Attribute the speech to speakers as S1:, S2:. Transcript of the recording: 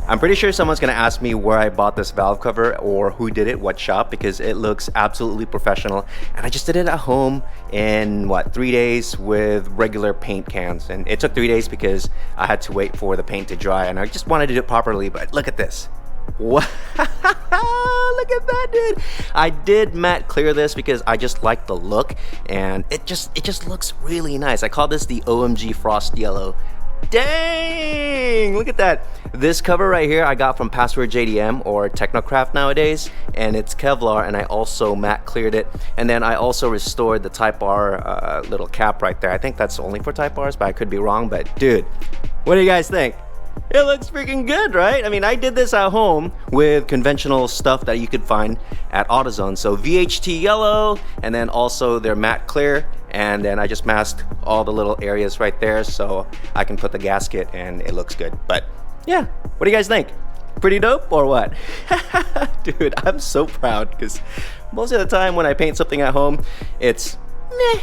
S1: I'm pretty sure someone's gonna ask me where I bought this valve cover or who did it, what shop, because it looks absolutely professional. And I just did it at home in, what, 3 days with regular paint cans. And it took 3 days because I had to wait for the paint to dry and I just wanted to do it properly, but look at this. What? Look at that, dude. I did matte clear this because I just like the look and it just looks really nice. I call this the OMG Frost Yellow. Dang, look at that. This cover right here I got from Password JDM or Technocraft nowadays, and it's Kevlar, and I also matte cleared it, and then I also restored the Type R little cap right there. I think that's only for Type Rs, but I could be wrong. But dude, what do you guys think? It looks freaking good, right? I mean, I did this at home with conventional stuff that you could find at AutoZone. So VHT yellow, and then also their matte clear, and then I just masked all the little areas right there so I can put the gasket and it looks good. But yeah, what do you guys think? Pretty dope or what? Dude, I'm so proud because most of the time when I paint something at home, it's meh.